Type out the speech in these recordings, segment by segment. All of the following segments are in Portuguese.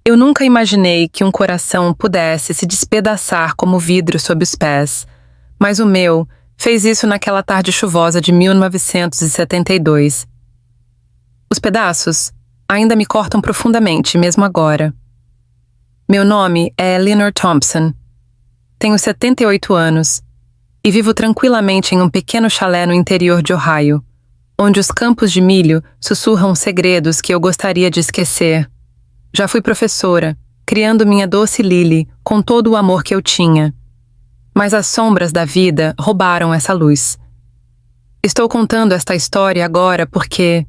Eu nunca imaginei que um coração pudesse se despedaçar como vidro sob os pés, mas o meu fez isso naquela tarde chuvosa de 1972. Os pedaços ainda me cortam profundamente, mesmo agora. Meu nome é Eleanor Thompson. Tenho 78 anos e vivo tranquilamente em um pequeno chalé no interior de Ohio, onde os campos de milho sussurram segredos que eu gostaria de esquecer. Já fui professora, criando minha doce Lily com todo o amor que eu tinha. Mas as sombras da vida roubaram essa luz. Estou contando esta história agora porque...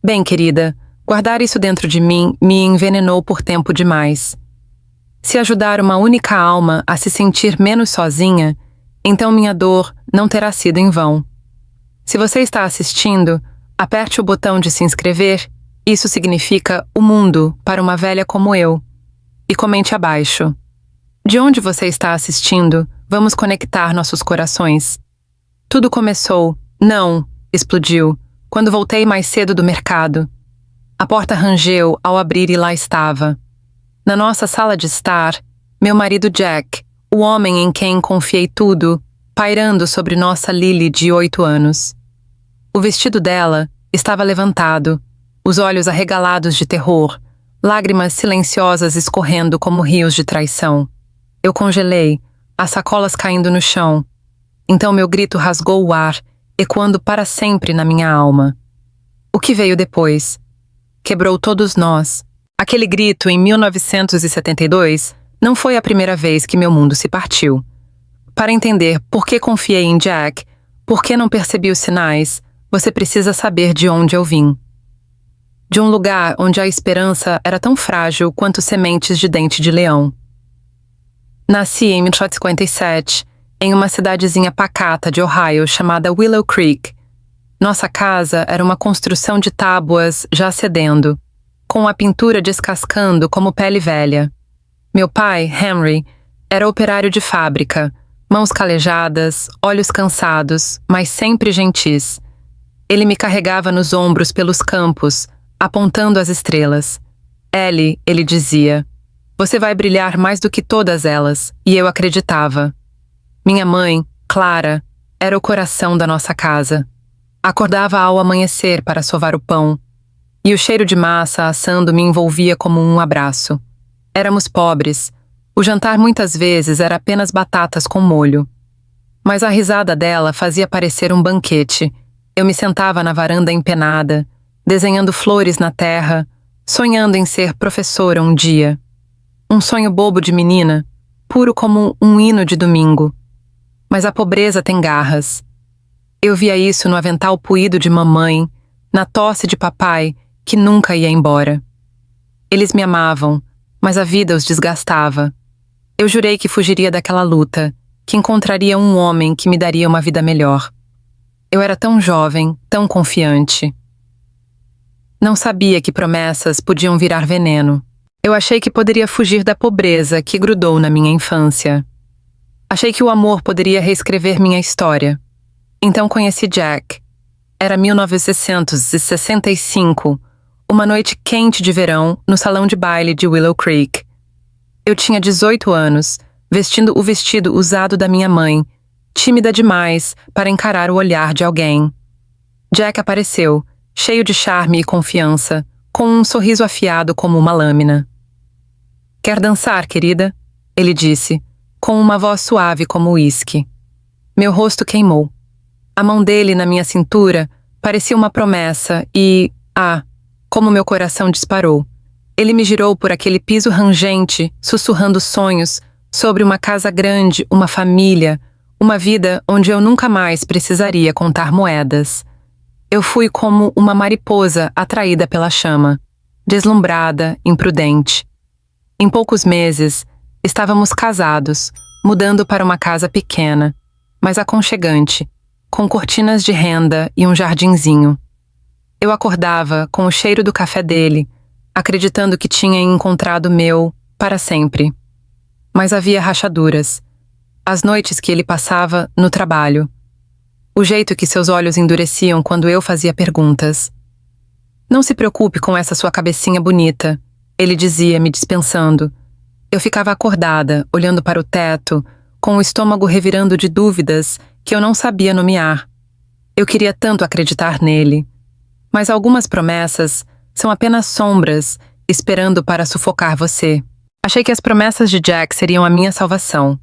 Bem, querida, guardar isso dentro de mim me envenenou por tempo demais. Se ajudar uma única alma a se sentir menos sozinha, então minha dor não terá sido em vão. Se você está assistindo, aperte o botão de se inscrever. Isso significa o mundo para uma velha como eu. E comente abaixo. De onde você está assistindo, vamos conectar nossos corações. Tudo começou, não, explodiu, quando voltei mais cedo do mercado. A porta rangeu ao abrir e lá estava. Na nossa sala de estar, meu marido Jack, o homem em quem confiei tudo, pairando sobre nossa Lily de 8 anos. O vestido dela estava levantado, os olhos arregalados de terror, lágrimas silenciosas escorrendo como rios de traição. Eu congelei, as sacolas caindo no chão. Então meu grito rasgou o ar, ecoando para sempre na minha alma. O que veio depois? Quebrou todos nós. Aquele grito em 1972 não foi a primeira vez que meu mundo se partiu. Para entender por que confiei em Jack, por que não percebi os sinais, você precisa saber de onde eu vim. De um lugar onde a esperança era tão frágil quanto sementes de dente de leão. Nasci em 1957, em uma cidadezinha pacata de Ohio chamada Willow Creek. Nossa casa era uma construção de tábuas já cedendo, com a pintura descascando como pele velha. Meu pai, Henry, era operário de fábrica, mãos calejadas, olhos cansados, mas sempre gentis. Ele me carregava nos ombros pelos campos, apontando as estrelas. Ellie, ele dizia, você vai brilhar mais do que todas elas, e eu acreditava. Minha mãe, Clara, era o coração da nossa casa. Acordava ao amanhecer para sovar o pão, e o cheiro de massa assando me envolvia como um abraço. Éramos pobres. O jantar muitas vezes era apenas batatas com molho. Mas a risada dela fazia parecer um banquete. Eu me sentava na varanda empenada, desenhando flores na terra, sonhando em ser professora um dia. Um sonho bobo de menina, puro como um hino de domingo. Mas a pobreza tem garras. Eu via isso no avental puído de mamãe, na tosse de papai, que nunca ia embora. Eles me amavam, mas a vida os desgastava. Eu jurei que fugiria daquela luta, que encontraria um homem que me daria uma vida melhor. Eu era tão jovem, tão confiante. Não sabia que promessas podiam virar veneno. Eu achei que poderia fugir da pobreza que grudou na minha infância. Achei que o amor poderia reescrever minha história. Então conheci Jack. Era 1965, uma noite quente de verão no salão de baile de Willow Creek. Eu tinha 18 anos, vestindo o vestido usado da minha mãe, tímida demais para encarar o olhar de alguém. Jack apareceu, cheio de charme e confiança, com um sorriso afiado como uma lâmina. Quer dançar, querida? Ele disse, com uma voz suave como uísque. Meu rosto queimou. A mão dele na minha cintura parecia uma promessa e, como meu coração disparou. Ele me girou por aquele piso rangente, sussurrando sonhos sobre uma casa grande, uma família, uma vida onde eu nunca mais precisaria contar moedas. Eu fui como uma mariposa atraída pela chama, deslumbrada, imprudente. Em poucos meses, estávamos casados, mudando para uma casa pequena, mas aconchegante, com cortinas de renda e um jardinzinho. Eu acordava com o cheiro do café dele, acreditando que tinha encontrado o meu para sempre. Mas havia rachaduras. As noites que ele passava no trabalho. O jeito que seus olhos endureciam quando eu fazia perguntas. Não se preocupe com essa sua cabecinha bonita. ele dizia, me dispensando. Eu ficava acordada, olhando para o teto, com o estômago revirando de dúvidas que eu não sabia nomear. Eu queria tanto acreditar nele. Mas algumas promessas são apenas sombras esperando para sufocar você. Achei que as promessas de Jack seriam a minha salvação.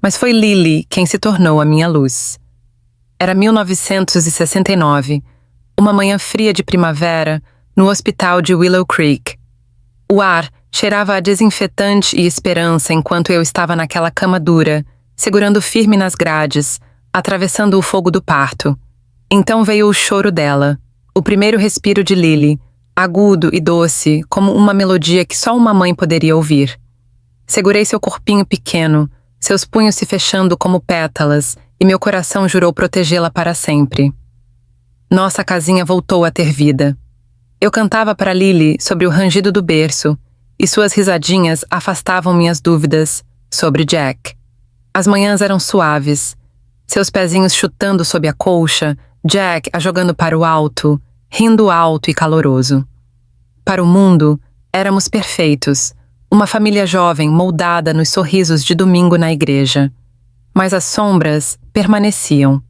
Mas foi Lily quem se tornou a minha luz. Era 1969, uma manhã fria de primavera, no hospital de Willow Creek. O ar cheirava a desinfetante e esperança enquanto eu estava naquela cama dura, segurando firme nas grades, atravessando o fogo do parto. Então veio o choro dela, o primeiro respiro de Lily, agudo e doce, como uma melodia que só uma mãe poderia ouvir. Segurei seu corpinho pequeno, seus punhos se fechando como pétalas, e meu coração jurou protegê-la para sempre. Nossa casinha voltou a ter vida. Eu cantava para Lily sobre o rangido do berço, e suas risadinhas afastavam minhas dúvidas sobre Jack. As manhãs eram suaves, seus pezinhos chutando sob a colcha, Jack a jogando para o alto, rindo alto e caloroso. Para o mundo, éramos perfeitos, uma família jovem moldada nos sorrisos de domingo na igreja. Mas as sombras permaneciam.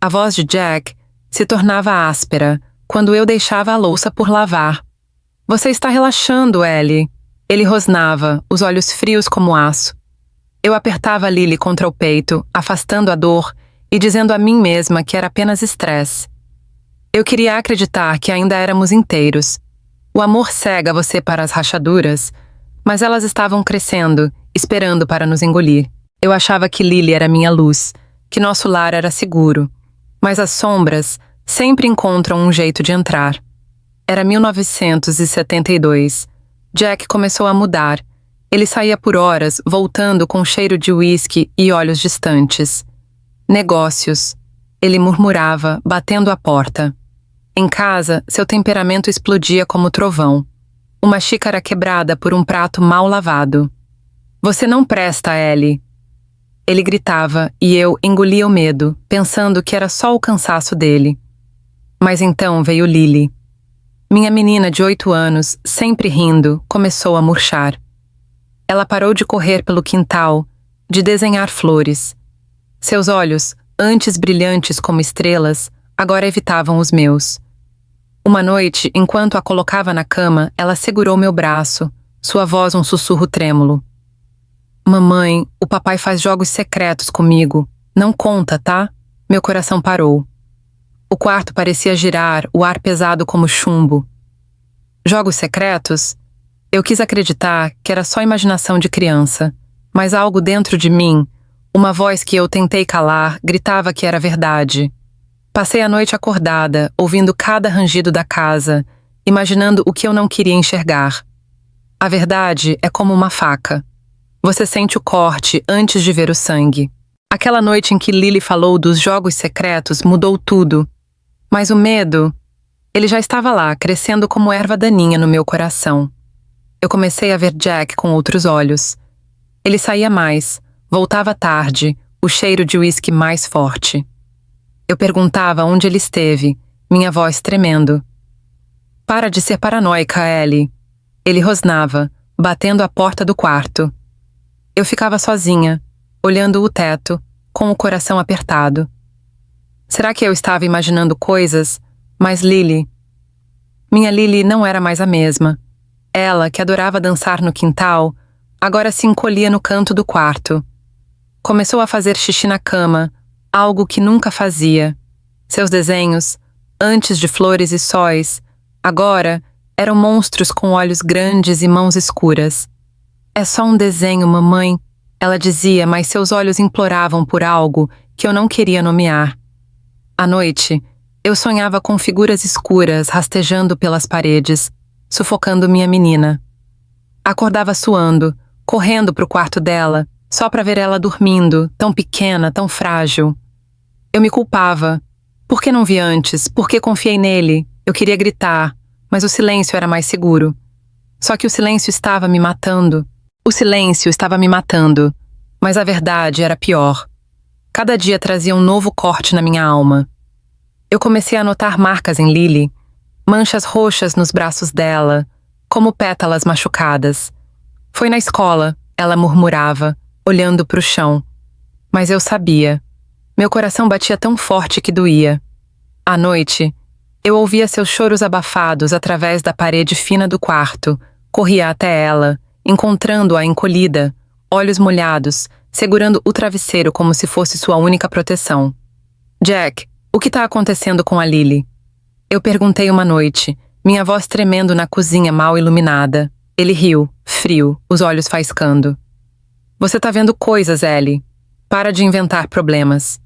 A voz de Jack se tornava áspera quando eu deixava a louça por lavar. Você está relaxando, Ellie. Ele rosnava, os olhos frios como aço. Eu apertava Lily contra o peito, afastando a dor e dizendo a mim mesma que era apenas estresse. Eu queria acreditar que ainda éramos inteiros. O amor cega você para as rachaduras, mas elas estavam crescendo, esperando para nos engolir. Eu achava que Lily era minha luz, que nosso lar era seguro, mas as sombras sempre encontram um jeito de entrar. Era 1972. Jack começou a mudar. Ele saía por horas, voltando com cheiro de uísque e olhos distantes. Negócios. Ele murmurava, batendo a porta. Em casa, seu temperamento explodia como trovão. Uma xícara quebrada por um prato mal lavado. Você não presta, Ellie. Ele gritava e eu engolia o medo, pensando que era só o cansaço dele. Mas então veio Lily. Minha menina de 8 anos, sempre rindo, começou a murchar. Ela parou de correr pelo quintal, de desenhar flores. Seus olhos, antes brilhantes como estrelas, agora evitavam os meus. Uma noite, enquanto a colocava na cama, ela segurou meu braço, sua voz um sussurro trêmulo. Mamãe, o papai faz jogos secretos comigo. Não conta, tá? Meu coração parou. O quarto parecia girar, o ar pesado como chumbo. Jogos secretos? Eu quis acreditar que era só imaginação de criança, mas algo dentro de mim, uma voz que eu tentei calar, gritava que era verdade. Passei a noite acordada, ouvindo cada rangido da casa, imaginando o que eu não queria enxergar. A verdade é como uma faca. Você sente o corte antes de ver o sangue. Aquela noite em que Lily falou dos jogos secretos mudou tudo. Mas o medo, ele já estava lá, crescendo como erva daninha no meu coração. Eu comecei a ver Jack com outros olhos. Ele saía mais, voltava tarde, o cheiro de uísque mais forte. Eu perguntava onde ele esteve, minha voz tremendo. Para de ser paranoica, Ellie. Ele rosnava, batendo a porta do quarto. Eu ficava sozinha, olhando o teto, com o coração apertado. Será que eu estava imaginando coisas? Mas Lily... Minha Lily não era mais a mesma. Ela, que adorava dançar no quintal, agora se encolhia no canto do quarto. Começou a fazer xixi na cama, algo que nunca fazia. Seus desenhos, antes de flores e sóis, agora eram monstros com olhos grandes e mãos escuras. É só um desenho, mamãe, ela dizia, mas seus olhos imploravam por algo que eu não queria nomear. À noite, eu sonhava com figuras escuras rastejando pelas paredes, sufocando minha menina. Acordava suando, correndo para o quarto dela, só para ver ela dormindo, tão pequena, tão frágil. Eu me culpava. Por que não vi antes? Por que confiei nele? Eu queria gritar, mas o silêncio era mais seguro. Só que o silêncio estava me matando. O silêncio estava me matando, mas a verdade era pior. Cada dia trazia um novo corte na minha alma. Eu comecei a notar marcas em Lily, manchas roxas nos braços dela, como pétalas machucadas. Foi na escola, ela murmurava, olhando para o chão. Mas eu sabia. Meu coração batia tão forte que doía. À noite, eu ouvia seus choros abafados através da parede fina do quarto, corria até ela, encontrando-a encolhida, olhos molhados, segurando o travesseiro como se fosse sua única proteção. Jack, o que está acontecendo com a Lily? Eu perguntei uma noite, minha voz tremendo na cozinha mal iluminada. Ele riu, frio, os olhos faiscando. Você tá vendo coisas, Ellie. Para de inventar problemas.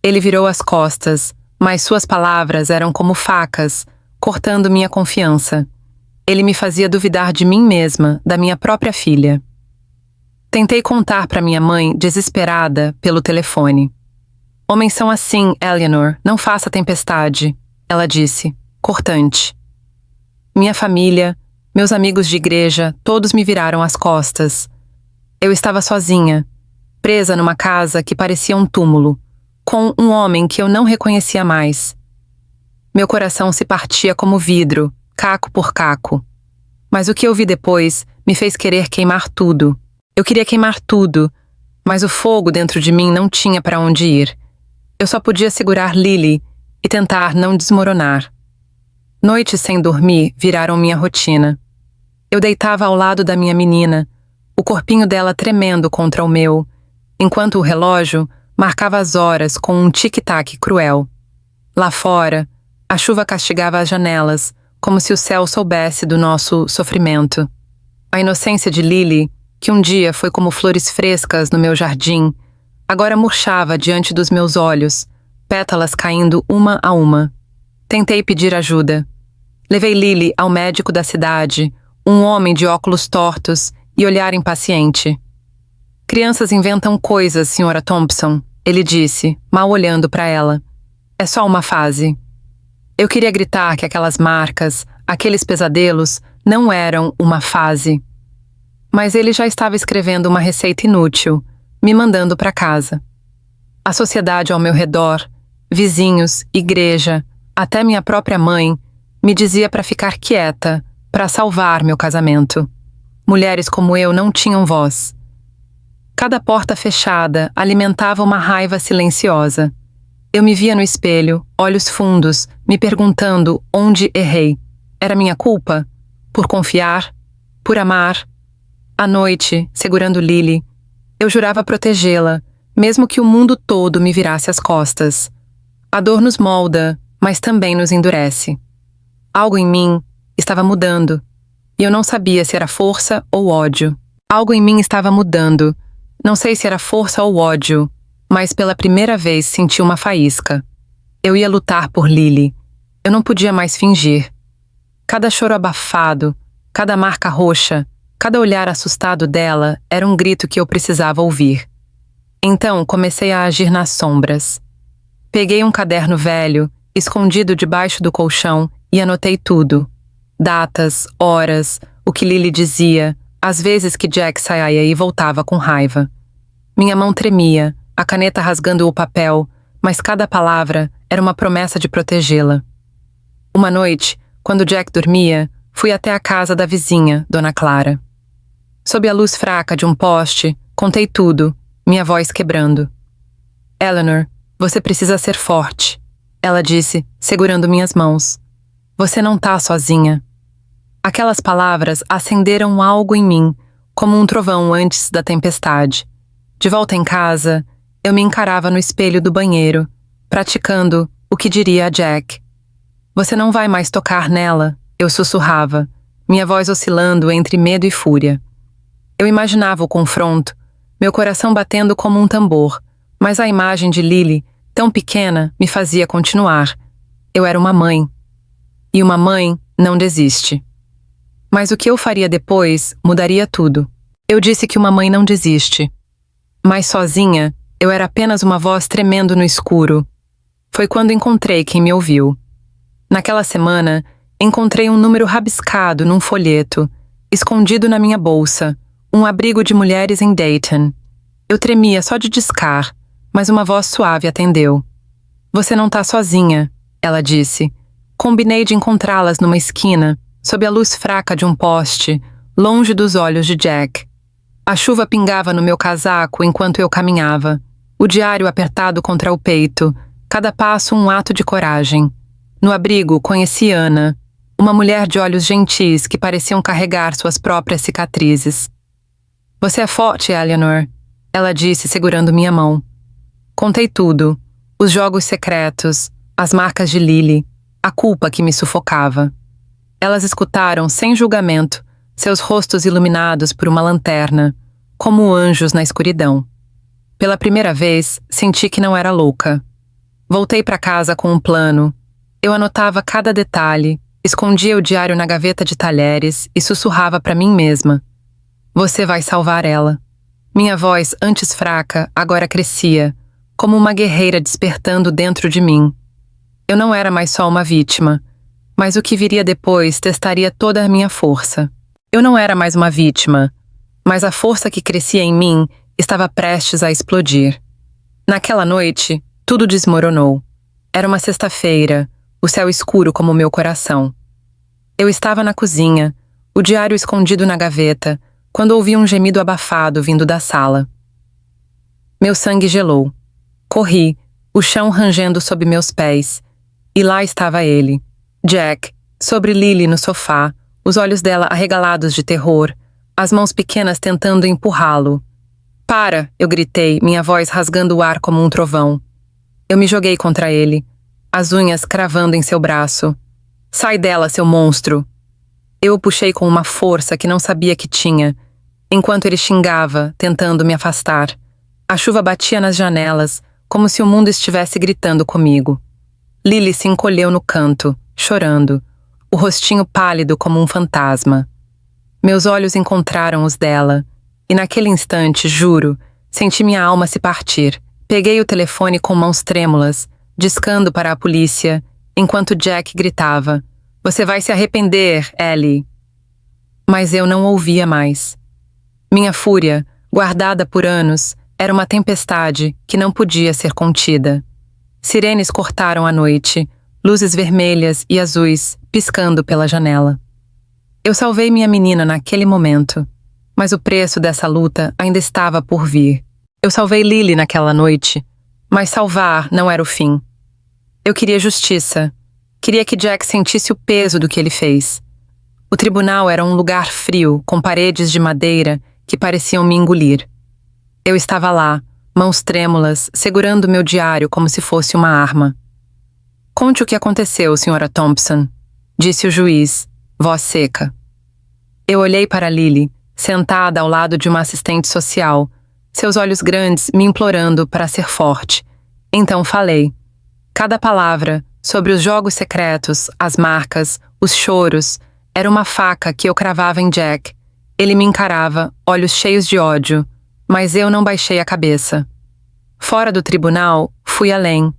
Ele virou as costas, mas suas palavras eram como facas, cortando minha confiança. Ele me fazia duvidar de mim mesma, da minha própria filha. Tentei contar para minha mãe, desesperada, pelo telefone. Homens são assim, Eleanor, não faça tempestade, ela disse, cortante. Minha família, meus amigos de igreja, todos me viraram as costas. Eu estava sozinha, presa numa casa que parecia um túmulo, com um homem que eu não reconhecia mais. Meu coração se partia como vidro, caco por caco. Mas o que eu vi depois me fez querer queimar tudo. Eu queria queimar tudo, mas o fogo dentro de mim não tinha para onde ir. Eu só podia segurar Lily e tentar não desmoronar. Noites sem dormir viraram minha rotina. Eu deitava ao lado da minha menina, o corpinho dela tremendo contra o meu, enquanto o relógio marcava as horas com um tic-tac cruel. Lá fora, a chuva castigava as janelas, como se o céu soubesse do nosso sofrimento. A inocência de Lily, que um dia foi como flores frescas no meu jardim, agora murchava diante dos meus olhos, pétalas caindo uma a uma. Tentei pedir ajuda. Levei Lily ao médico da cidade, um homem de óculos tortos e olhar impaciente. Crianças inventam coisas, Sra. Thompson, ele disse, mal olhando para ela. É só uma fase. Eu queria gritar que aquelas marcas, aqueles pesadelos, não eram uma fase. Mas ele já estava escrevendo uma receita inútil, me mandando para casa. A sociedade ao meu redor, vizinhos, igreja, até minha própria mãe, me dizia para ficar quieta, para salvar meu casamento. Mulheres como eu não tinham voz. Cada porta fechada alimentava uma raiva silenciosa. Eu me via no espelho, olhos fundos, me perguntando onde errei. Era minha culpa? Por confiar? Por amar? À noite, segurando Lily, eu jurava protegê-la, mesmo que o mundo todo me virasse as costas. A dor nos molda, mas também nos endurece. Algo em mim estava mudando, e eu não sabia se era força ou ódio. Algo em mim estava mudando. Não sei se era força ou ódio, mas pela primeira vez senti uma faísca. Eu ia lutar por Lily. Eu não podia mais fingir. Cada choro abafado, cada marca roxa, cada olhar assustado dela era um grito que eu precisava ouvir. Então comecei a agir nas sombras. Peguei um caderno velho, escondido debaixo do colchão, e anotei tudo. Datas, horas, o que Lily dizia, as vezes que Jack saía e voltava com raiva. Minha mão tremia, a caneta rasgando o papel, mas cada palavra era uma promessa de protegê-la. Uma noite, quando Jack dormia, fui até a casa da vizinha, Dona Clara. Sob a luz fraca de um poste, contei tudo, minha voz quebrando. Eleanor, você precisa ser forte, ela disse, segurando minhas mãos. Você não tá sozinha. Aquelas palavras acenderam algo em mim, como um trovão antes da tempestade. De volta em casa, eu me encarava no espelho do banheiro, praticando o que diria a Jack. Você não vai mais tocar nela, eu sussurrava, minha voz oscilando entre medo e fúria. Eu imaginava o confronto, meu coração batendo como um tambor, mas a imagem de Lily, tão pequena, me fazia continuar. Eu era uma mãe. E uma mãe não desiste. Mas o que eu faria depois mudaria tudo. Eu disse que uma mãe não desiste. Mas sozinha, eu era apenas uma voz tremendo no escuro. Foi quando encontrei quem me ouviu. Naquela semana, encontrei um número rabiscado num folheto, escondido na minha bolsa, um abrigo de mulheres em Dayton. Eu tremia só de discar, mas uma voz suave atendeu. Você não tá sozinha, ela disse. Combinei de encontrá-las numa esquina, sob a luz fraca de um poste, longe dos olhos de Jack. A chuva pingava no meu casaco enquanto eu caminhava, o diário apertado contra o peito, cada passo um ato de coragem. No abrigo conheci Ana, uma mulher de olhos gentis que pareciam carregar suas próprias cicatrizes. Você é forte, Eleanor, ela disse segurando minha mão. Contei tudo, os jogos secretos, as marcas de Lily, a culpa que me sufocava. Elas escutaram sem julgamento, seus rostos iluminados por uma lanterna, como anjos na escuridão. Pela primeira vez, senti que não era louca. Voltei para casa com um plano. Eu anotava cada detalhe, escondia o diário na gaveta de talheres e sussurrava para mim mesma. Você vai salvar ela. Minha voz, antes fraca, agora crescia, como uma guerreira despertando dentro de mim. Eu não era mais só uma vítima, mas o que viria depois testaria toda a minha força. Eu não era mais uma vítima, mas a força que crescia em mim estava prestes a explodir. Naquela noite, tudo desmoronou. Era uma sexta-feira, o céu escuro como meu coração. Eu estava na cozinha, o diário escondido na gaveta, quando ouvi um gemido abafado vindo da sala. Meu sangue gelou. Corri, o chão rangendo sob meus pés, e lá estava ele, Jack, sobre Lily no sofá, os olhos dela arregalados de terror, as mãos pequenas tentando empurrá-lo. Para! Eu gritei, minha voz rasgando o ar como um trovão. Eu me joguei contra ele, as unhas cravando em seu braço. Sai dela, seu monstro! Eu o puxei com uma força que não sabia que tinha, enquanto ele xingava, tentando me afastar. A chuva batia nas janelas, como se o mundo estivesse gritando comigo. Lily se encolheu no canto, chorando, o rostinho pálido como um fantasma. Meus olhos encontraram os dela, e naquele instante, juro, senti minha alma se partir. Peguei o telefone com mãos trêmulas, discando para a polícia, enquanto Jack gritava, Você vai se arrepender, Ellie. Mas eu não ouvia mais. Minha fúria, guardada por anos, era uma tempestade que não podia ser contida. Sirenes cortaram a noite, luzes vermelhas e azuis piscando pela janela. Eu salvei minha menina naquele momento, mas o preço dessa luta ainda estava por vir. Eu salvei Lily naquela noite, mas salvar não era o fim. Eu queria justiça. Queria que Jack sentisse o peso do que ele fez. O tribunal era um lugar frio, com paredes de madeira que pareciam me engolir. Eu estava lá, mãos trêmulas, segurando meu diário como se fosse uma arma. Conte o que aconteceu, Sra. Thompson, disse o juiz, voz seca. Eu olhei para Lily, sentada ao lado de uma assistente social, seus olhos grandes me implorando para ser forte. Então falei. Cada palavra, sobre os jogos secretos, as marcas, os choros, era uma faca que eu cravava em Jack. Ele me encarava, olhos cheios de ódio, mas eu não baixei a cabeça. Fora do tribunal, fui além.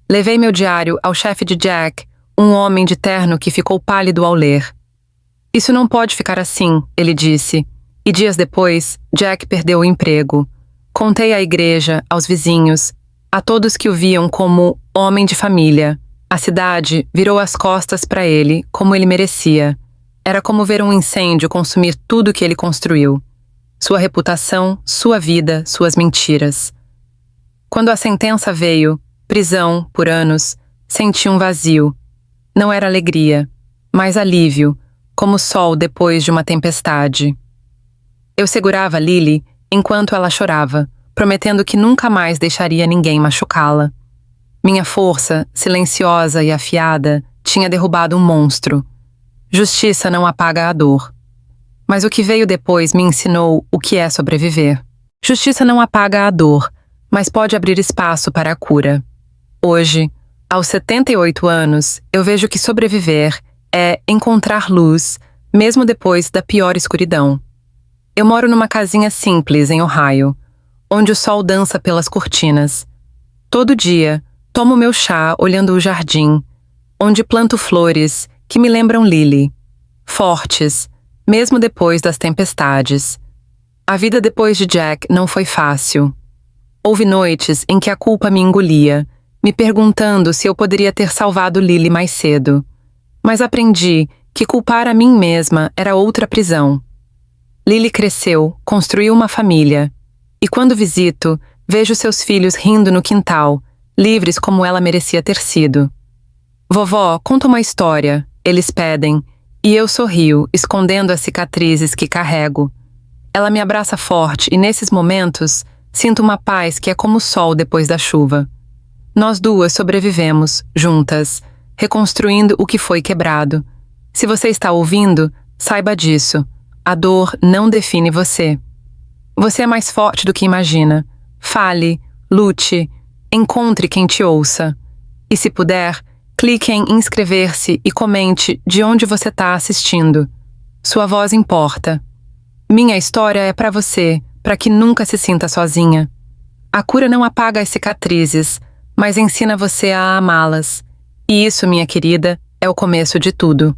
Levei meu diário ao chefe de Jack, um homem de terno que ficou pálido ao ler. Isso não pode ficar assim, ele disse, e dias depois, Jack perdeu o emprego. Contei à igreja, aos vizinhos, a todos que o viam como homem de família. A cidade virou as costas para ele, como ele merecia. Era como ver um incêndio consumir tudo que ele construiu. Sua reputação, sua vida, suas mentiras. Quando a sentença veio, prisão, por anos, senti um vazio. Não era alegria, mas alívio, como o sol depois de uma tempestade. Eu segurava Lily enquanto ela chorava, prometendo que nunca mais deixaria ninguém machucá-la. Minha força, silenciosa e afiada, tinha derrubado um monstro. Justiça não apaga a dor. Mas o que veio depois me ensinou o que é sobreviver. Justiça não apaga a dor, mas pode abrir espaço para a cura. Hoje, aos 78 anos, eu vejo que sobreviver é encontrar luz, mesmo depois da pior escuridão. Eu moro numa casinha simples em Ohio, onde o sol dança pelas cortinas. Todo dia, tomo meu chá olhando o jardim, onde planto flores que me lembram Lily, fortes, mesmo depois das tempestades. A vida depois de Jack não foi fácil. Houve noites em que a culpa me engolia, me perguntando se eu poderia ter salvado Lily mais cedo. Mas aprendi que culpar a mim mesma era outra prisão. Lily cresceu, construiu uma família. E quando visito, vejo seus filhos rindo no quintal, livres como ela merecia ter sido. Vovó, conta uma história, eles pedem, e eu sorrio, escondendo as cicatrizes que carrego. Ela me abraça forte e, nesses momentos, sinto uma paz que é como o sol depois da chuva. Nós duas sobrevivemos, juntas, reconstruindo o que foi quebrado. Se você está ouvindo, saiba disso. A dor não define você. Você é mais forte do que imagina. Fale, lute, encontre quem te ouça. E se puder, clique em inscrever-se e comente de onde você está assistindo. Sua voz importa. Minha história é para você, para que nunca se sinta sozinha. A cura não apaga as cicatrizes, mas ensina você a amá-las. E isso, minha querida, é o começo de tudo.